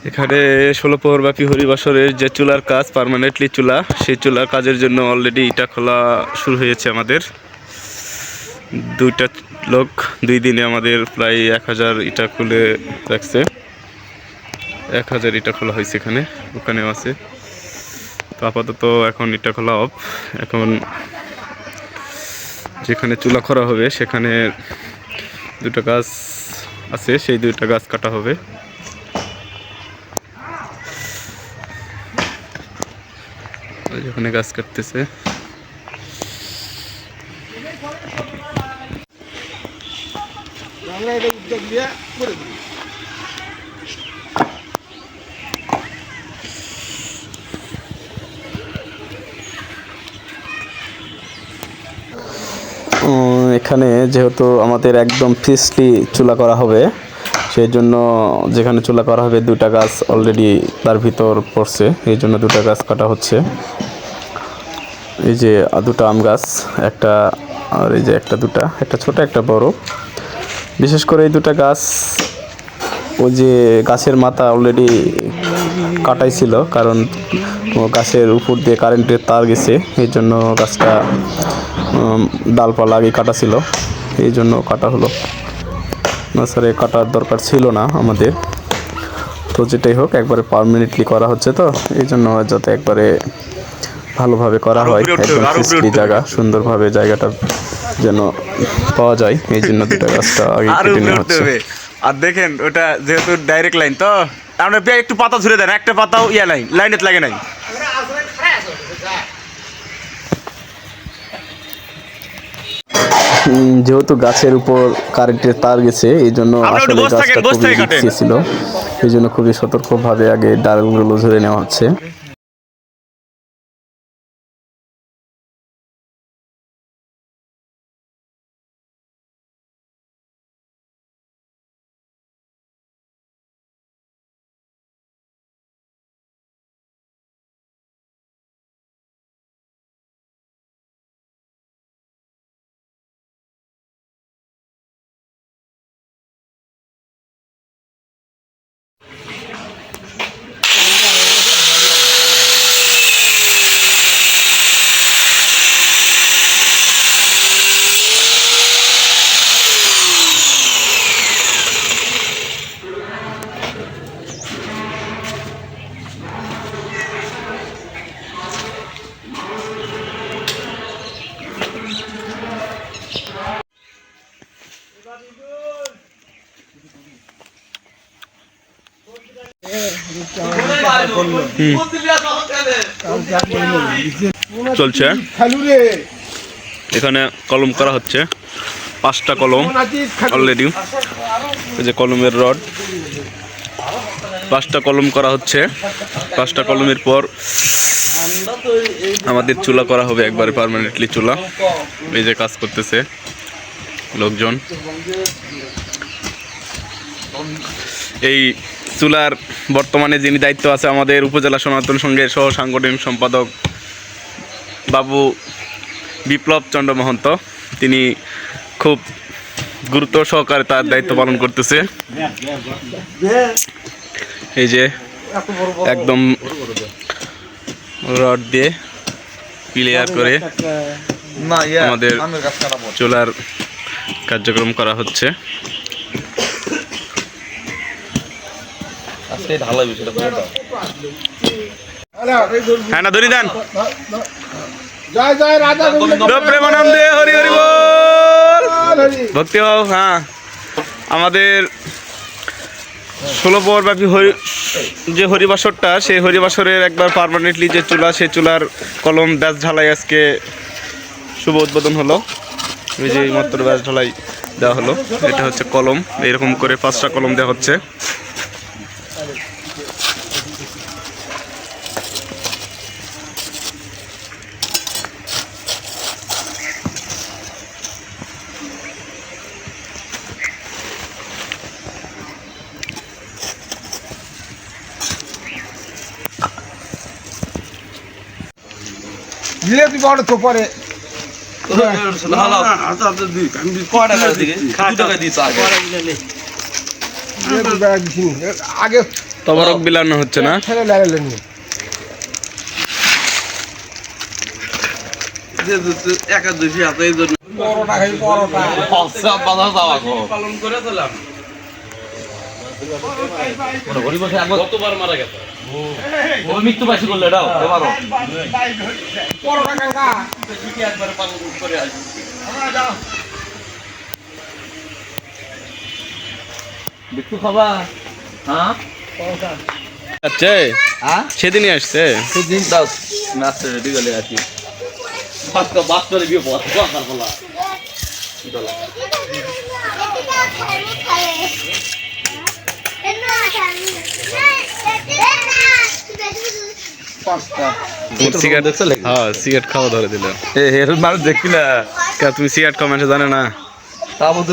এখানে 16 প্রহর ব্যাপী হরিবাসরের যে চুলার কাজ, পার্মানেন্টলি চুলা, সেই চুলার কাজের জন্য অলরেডি ইটা খোলা শুরু হয়েছে আমাদের। দুইটা লোক 2 দিনে আমাদের প্রায় 1000 ইটা খুলে রাখছে। 1000 ইটা খোলা হয়েছে এখানে, ওখানেও আছে। তো আপাতত এখন ইটা খোলা অফ। এখন যেখানে চুলা করা হবে সেখানে 2টা গাছ আছে, সেই 2টা গাছ কাটা হবে। ওখানে গাছ কাটতেছে। এখানে যেহেতু আমাদের একদম ফিসলি চুলা করা হবে, সেই জন্য যেখানে চুলা করা হবে 2টা গাছ অলরেডি তার ভিতর পড়ছে, এই জন্য 2টা গাছ কাটা হচ্ছে। এই যে 2টা আম গাছ, একটা, আর এই যে একটা, 2টা, একটা ছোট একটা বড়। বিশেষ করে এই 2টা গাছ, ওই যে গাছের মাথা অলরেডি কাটাই ছিল, কারণ গাছের উপর দিয়ে কারেন্টের তার গেছে, এই জন্য গাছটা ডালপালা আগে কাটা ছিল, এই জন্য কাটা হলো। না স্যার, কাটার দরকার ছিল না আমাদের। তো যেটাই হোক, একবারে পার্মানেন্টলি করা হচ্ছে, তো এই জন্য যাতে একবারে ভালোভাবে করা হয়, একদম ফিসলি জায়গা, সুন্দরভাবে জায়গাটা যেন পাওয়া যায়, এই জন্য 2টা গাছটা আগে কেটে নেওয়া হচ্ছে। আর দেখেন, ওটা যেহেতু ডাইরেক্ট লাইন, তো আমরা একটু পাতা ধরে দেন, একটা পাতাও লাইনে লাগে নাই। যেহেতু গাছের উপর কারেন্টের তার গেছে, এই জন্য আসলে গাছটা খুবই রিস্কি ছিল, এই জন্য খুবই সতর্কভাবে আগে ডালগুলো ধরে নেওয়া হচ্ছে। চলছে, এখানে কলম করা হচ্ছে, 5টা কলম অলরেডি। এই যে কলমের রড, 5টা কলম করা হচ্ছে। 5টা কলমের পর আমাদের চুলা করা হবে, একবারে পার্মানেন্টলি চুলা। এই যে কাজ করতেছে লোকজন। এই চুলার বর্তমানে যিনি দায়িত্ব আছে আমাদের উপজেলা সনাতন সংঘের সহ সাংগঠনিক সম্পাদক বাবু বিপ্লব চন্দ্র মহন্ত, তিনি খুব গুরুত্ব সহকারে তার দায়িত্ব পালন করতেছে। এই যে একদম রড দিয়ে ক্লিয়ার করে আমাদের চুলার কার্যক্রম করা হচ্ছে। হ্যাঁ না, ধরি দেন। প্রেমানন্দে হরি হরি বল, ভক্তি ভাব। হ্যাঁ, আমাদের 16 প্রহর ব্যাপী যে হরিবাসরটা, সেই হরিবাসরের একবার পার্মানেন্টলি যে চুলা, সেই চুলার কলম ব্যাস ঢালাই আজকে শুভ উদ্বোধন হলো। এই যে মাত্র ব্যাস ঢালাই দেওয়া হলো। এটা হচ্ছে কলম, এরকম করে 5টা কলম দেওয়া হচ্ছে। দিলে তুই বড় তো পরে আগে তবরক বিলানো হচ্ছে না? মৃত্যু বাসী করলো এটাও এবারও বিট্টু খাবা হ্যাঁ আচ্ছা সেদিনই আসছে। দিন দাও নাচতে রেডি গেলে আর কি বাস্তবে বিয়ে বলা সিগারেট হ্যাঁ সিগারেট খাওয়া ধরে দিল। এর মানুষ দেখি না তুমি সিগারেট খাওয়া মানুষ জানে না? তা বলতে